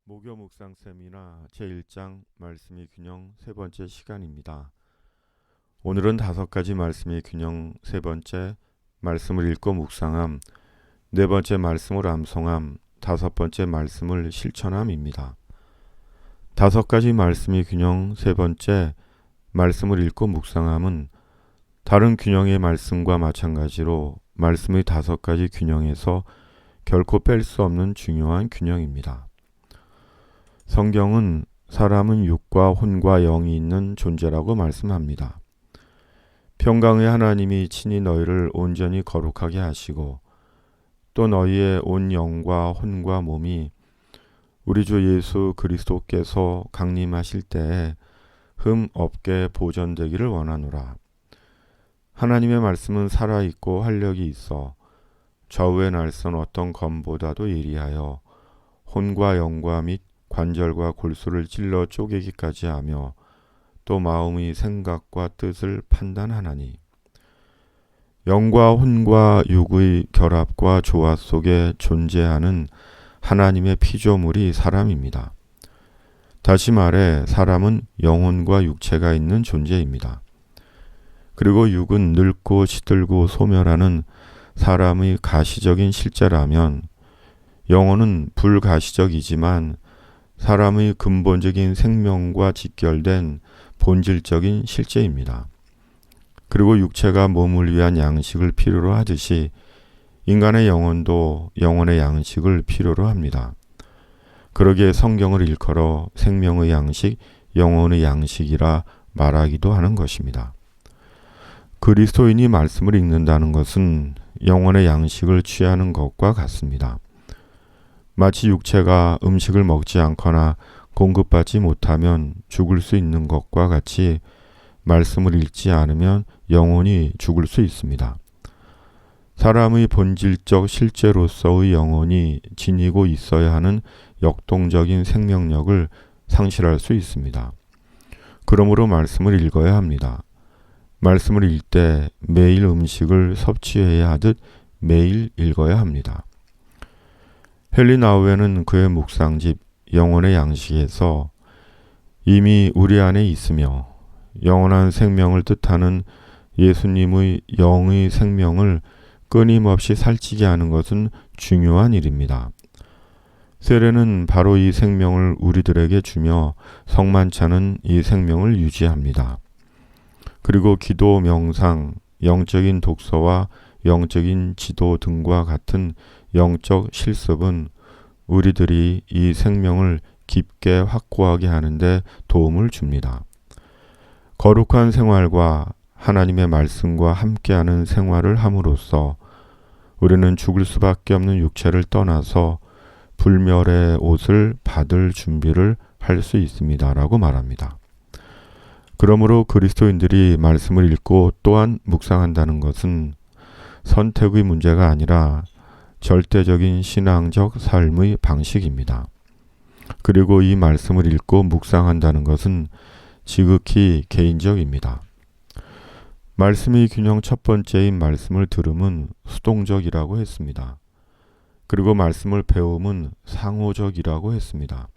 목요 묵상 세미나 제1장 말씀의 균형 세 번째 시간입니다. 오늘은 5가지 말씀의 균형 세 번째, 말씀을 읽고 묵상함, 네 번째 말씀을 암송함, 5번째 말씀을 실천함입니다. 5가지 말씀의 균형 세 번째, 말씀을 읽고 묵상함은 다른 균형의 말씀과 마찬가지로 말씀의 5가지 균형에서 결코 뺄 수 없는 중요한 균형입니다. 성경은 사람은 육과 혼과 영이 있는 존재라고 말씀합니다. 평강의 하나님이 친히 너희를 온전히 거룩하게 하시고 또 너희의 온 영과 혼과 몸이 우리 주 예수 그리스도께서 강림하실 때에 흠 없게 보존되기를 원하노라. 하나님의 말씀은 살아있고 활력이 있어 좌우의 날선 어떤 검보다도 예리하여 혼과 영과 및 관절과 골수를 찔러 쪼개기까지 하며 또 마음의 생각과 뜻을 판단하나니 영과 혼과 육의 결합과 조화 속에 존재하는 하나님의 피조물이 사람입니다. 다시 말해 사람은 영혼과 육체가 있는 존재입니다. 그리고 육은 늙고 시들고 소멸하는 사람의 가시적인 실제라면 영혼은 불가시적이지만 사람의 근본적인 생명과 직결된 본질적인 실제입니다. 그리고 육체가 몸을 위한 양식을 필요로 하듯이 인간의 영혼도 영혼의 양식을 필요로 합니다. 그러기에 성경을 일컬어 생명의 양식, 영혼의 양식이라 말하기도 하는 것입니다. 그리스도인이 말씀을 읽는다는 것은 영혼의 양식을 취하는 것과 같습니다. 마치 육체가 음식을 먹지 않거나 공급받지 못하면 죽을 수 있는 것과 같이 말씀을 읽지 않으면 영혼이 죽을 수 있습니다. 사람의 본질적 실제로서의 영혼이 지니고 있어야 하는 역동적인 생명력을 상실할 수 있습니다. 그러므로 말씀을 읽어야 합니다. 말씀을 읽을 때 매일 음식을 섭취해야 하듯 매일 읽어야 합니다. 헨리 나우에는 그의 묵상집 영혼의 양식에서 이미 우리 안에 있으며 영원한 생명을 뜻하는 예수님의 영의 생명을 끊임없이 살찌게 하는 것은 중요한 일입니다. 세례는 바로 이 생명을 우리들에게 주며 성만찬은 이 생명을 유지합니다. 그리고 기도, 명상, 영적인 독서와 영적인 지도 등과 같은 영적 실습은 우리들이 이 생명을 깊게 확고하게 하는데 도움을 줍니다. 거룩한 생활과 하나님의 말씀과 함께하는 생활을 함으로써 우리는 죽을 수밖에 없는 육체를 떠나서 불멸의 옷을 받을 준비를 할 수 있습니다라고 말합니다. 그러므로 그리스도인들이 말씀을 읽고 또한 묵상한다는 것은 선택의 문제가 아니라 절대적인 신앙적 삶의 방식입니다. 그리고 이 말씀을 읽고 묵상한다는 것은 지극히 개인적입니다. 말씀의 균형 첫 번째인 말씀을 들음은 수동적이라고 했습니다. 그리고 말씀을 배움은 상호적이라고 했습니다.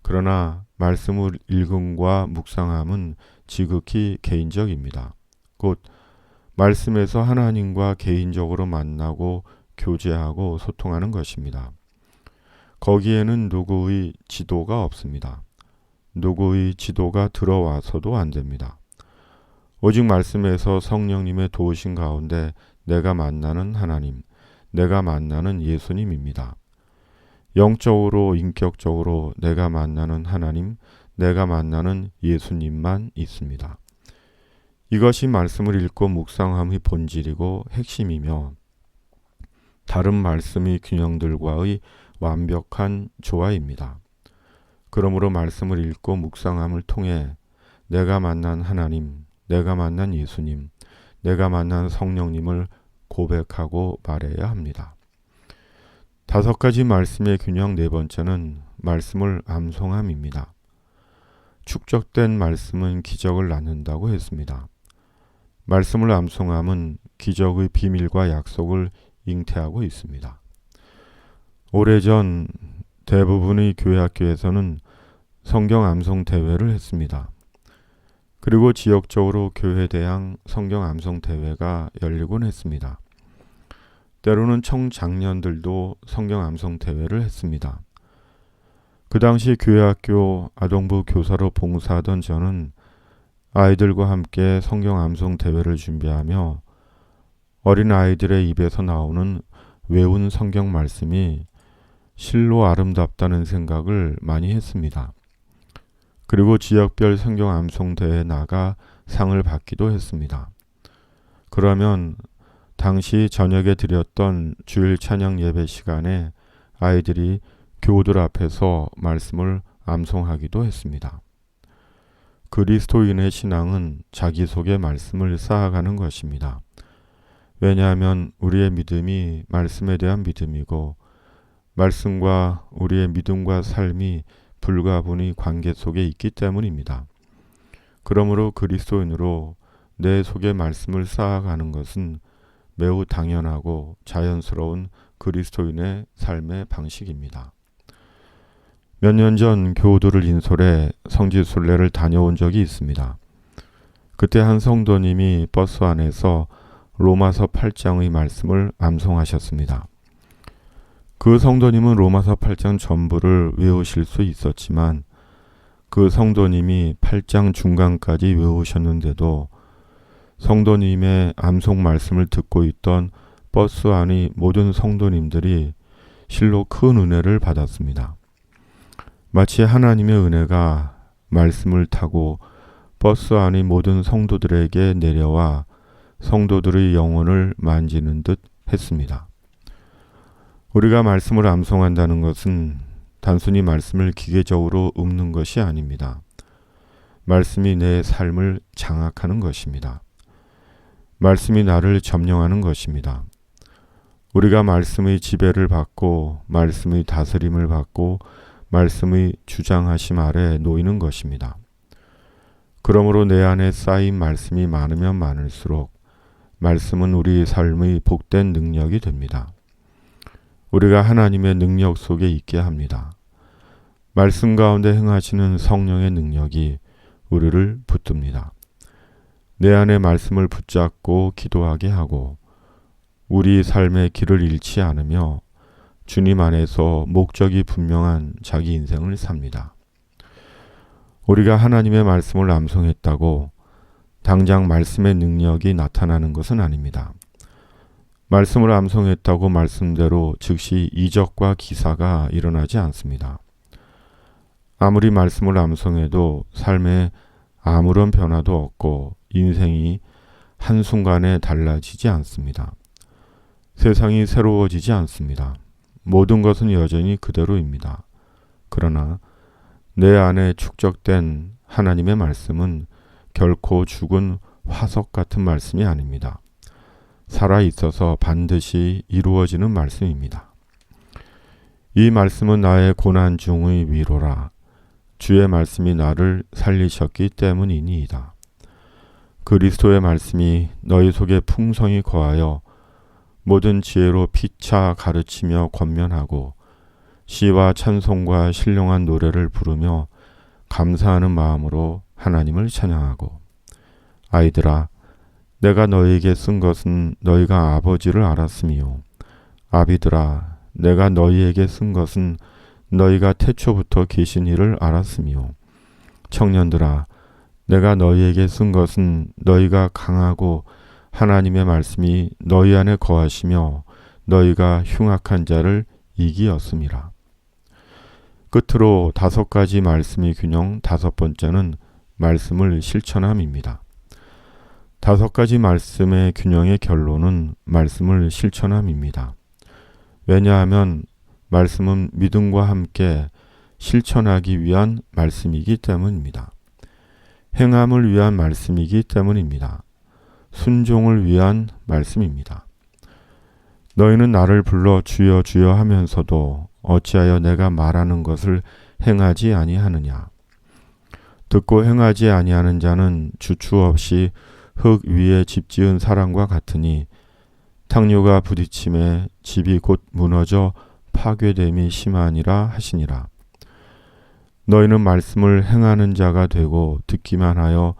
그러나 말씀을 읽음과 묵상함은 지극히 개인적입니다. 곧 말씀에서 하나님과 개인적으로 만나고 교제하고 소통하는 것입니다. 거기에는 누구의 지도가 없습니다. 누구의 지도가 들어와서도 안 됩니다. 오직 말씀에서 성령님의 도우심 가운데 내가 만나는 하나님, 내가 만나는 예수님입니다. 영적으로 인격적으로 내가 만나는 하나님, 내가 만나는 예수님만 있습니다. 이것이 말씀을 읽고 묵상함의 본질이고 핵심이며 다른 말씀의 균형들과의 완벽한 조화입니다. 그러므로 말씀을 읽고 묵상함을 통해 내가 만난 하나님, 내가 만난 예수님, 내가 만난 성령님을 고백하고 말해야 합니다. 5가지 말씀의 균형 네 번째는 말씀을 암송함입니다. 축적된 말씀은 기적을 낳는다고 했습니다. 말씀을 암송함은 기적의 비밀과 약속을 잉태하고 있습니다. 오래전 대부분의 교회 학교에서는 성경 암송 대회를 했습니다. 그리고 지역적으로 교회 대항 성경 암송 대회가 열리곤 했습니다. 때로는 청장년들도 성경 암송 대회를 했습니다. 그 당시 교회 학교 아동부 교사로 봉사하던 저는 아이들과 함께 성경 암송 대회를 준비하며 어린 아이들의 입에서 나오는 외운 성경 말씀이 실로 아름답다는 생각을 많이 했습니다. 그리고 지역별 성경 암송 대회에 나가 상을 받기도 했습니다. 그러면 당시 저녁에 드렸던 주일 찬양 예배 시간에 아이들이 교우들 앞에서 말씀을 암송하기도 했습니다. 그리스도인의 신앙은 자기속에 말씀을 쌓아가는 것입니다. 왜냐하면 우리의 믿음이 말씀에 대한 믿음이고 말씀과 우리의 믿음과 삶이 불가분의 관계 속에 있기 때문입니다. 그러므로 그리스도인으로 내 속에 말씀을 쌓아가는 것은 매우 당연하고 자연스러운 그리스도인의 삶의 방식입니다. 몇 년 전 교우들을 인솔해 성지순례를 다녀온 적이 있습니다. 그때 한 성도님이 버스 안에서 로마서 8장의 말씀을 암송하셨습니다. 그 성도님은 로마서 8장 전부를 외우실 수 있었지만 그 성도님이 8장 중간까지 외우셨는데도 성도님의 암송 말씀을 듣고 있던 버스 안의 모든 성도님들이 실로 큰 은혜를 받았습니다. 마치 하나님의 은혜가 말씀을 타고 버스 안의 모든 성도들에게 내려와 성도들의 영혼을 만지는 듯 했습니다. 우리가 말씀을 암송한다는 것은 단순히 말씀을 기계적으로 읊는 것이 아닙니다. 말씀이 내 삶을 장악하는 것입니다. 말씀이 나를 점령하는 것입니다. 우리가 말씀의 지배를 받고 말씀의 다스림을 받고 말씀의 주장하심 아래 놓이는 것입니다. 그러므로 내 안에 쌓인 말씀이 많으면 많을수록 말씀은 우리 삶의 복된 능력이 됩니다. 우리가 하나님의 능력 속에 있게 합니다. 말씀 가운데 행하시는 성령의 능력이 우리를 붙듭니다. 내 안에 말씀을 붙잡고 기도하게 하고 우리 삶의 길을 잃지 않으며 주님 안에서 목적이 분명한 자기 인생을 삽니다. 우리가 하나님의 말씀을 암송했다고 당장 말씀의 능력이 나타나는 것은 아닙니다. 말씀을 암송했다고 말씀대로 즉시 이적과 기사가 일어나지 않습니다. 아무리 말씀을 암송해도 삶에 아무런 변화도 없고 인생이 한순간에 달라지지 않습니다. 세상이 새로워지지 않습니다. 모든 것은 여전히 그대로입니다. 그러나 내 안에 축적된 하나님의 말씀은 결코 죽은 화석 같은 말씀이 아닙니다. 살아있어서 반드시 이루어지는 말씀입니다. 이 말씀은 나의 고난 중의 위로라. 주의 말씀이 나를 살리셨기 때문이니이다. 그리스도의 말씀이 너희 속에 풍성히 거하여 모든 지혜로 피차 가르치며 권면하고 시와 찬송과 신령한 노래를 부르며 감사하는 마음으로 하나님을 찬양하고 아이들아 내가 너희에게 쓴 것은 너희가 아버지를 알았으며 아비들아 내가 너희에게 쓴 것은 너희가 태초부터 계신 이를 알았으며 청년들아 내가 너희에게 쓴 것은 너희가 강하고 하나님의 말씀이 너희 안에 거하시며 너희가 흉악한 자를 이기었음이라. 끝으로 5가지 말씀의 균형 5번째는 말씀을 실천함입니다. 5가지 말씀의 균형의 결론은 말씀을 실천함입니다. 왜냐하면 말씀은 믿음과 함께 실천하기 위한 말씀이기 때문입니다. 행함을 위한 말씀이기 때문입니다. 순종을 위한 말씀입니다. 너희는 나를 불러 주여 주여 하면서도 어찌하여 내가 말하는 것을 행하지 아니하느냐. 듣고 행하지 아니하는 자는 주추 없이 흙 위에 집 지은 사람과 같으니 탕류가 부딪힘에 집이 곧 무너져 파괴됨이 심하니라 하시니라. 너희는 말씀을 행하는 자가 되고 듣기만 하여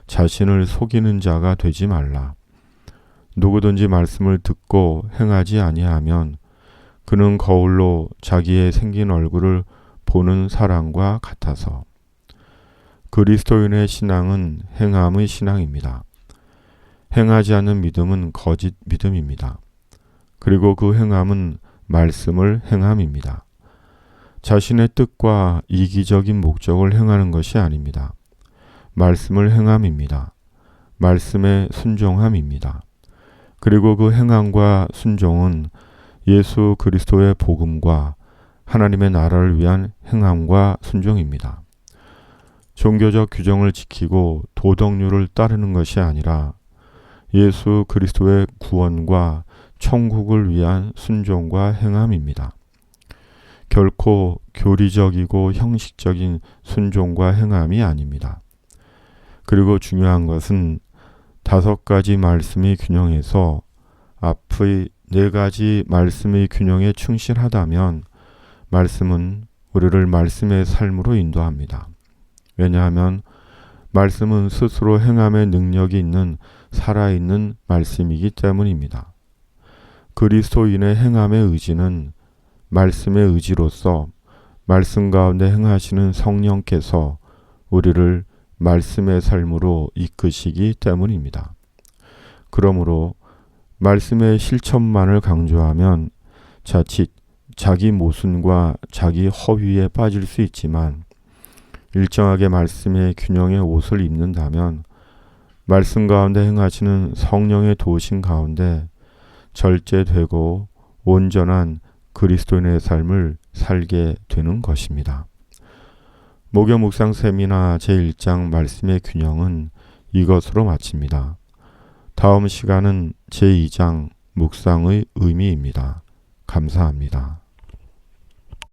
자신을 속이는 자가 되지 말라. 누구든지 말씀을 듣고 행하지 아니하면 그는 거울로 자기의 생긴 얼굴을 보는 사람과 같아서. 그리스도인의 신앙은 행함의 신앙입니다. 행하지 않는 믿음은 거짓 믿음입니다. 그리고 그 행함은 말씀을 행함입니다. 자신의 뜻과 이기적인 목적을 행하는 것이 아닙니다. 말씀을 행함입니다. 말씀에 순종함입니다. 그리고 그 행함과 순종은 예수 그리스도의 복음과 하나님의 나라를 위한 행함과 순종입니다. 종교적 규정을 지키고 도덕률을 따르는 것이 아니라 예수 그리스도의 구원과 천국을 위한 순종과 행함입니다. 결코 교리적이고 형식적인 순종과 행함이 아닙니다. 그리고 중요한 것은 5가지 말씀의 균형에서 앞의 4가지 말씀의 균형에 충실하다면 말씀은 우리를 말씀의 삶으로 인도합니다. 왜냐하면 말씀은 스스로 행함의 능력이 있는 살아있는 말씀이기 때문입니다. 그리스도인의 행함의 의지는 말씀의 의지로서 말씀 가운데 행하시는 성령께서 우리를 말씀의 삶으로 이끄시기 때문입니다. 그러므로 말씀의 실천만을 강조하면 자칫 자기 모순과 자기 허위에 빠질 수 있지만 일정하게 말씀의 균형의 옷을 입는다면 말씀 가운데 행하시는 성령의 도우심 가운데 절제되고 온전한 그리스도인의 삶을 살게 되는 것입니다. 목요 묵상 세미나 제1장 말씀의 균형은 이것으로 마칩니다. 다음 시간은 제2장 묵상의 의미입니다. 감사합니다.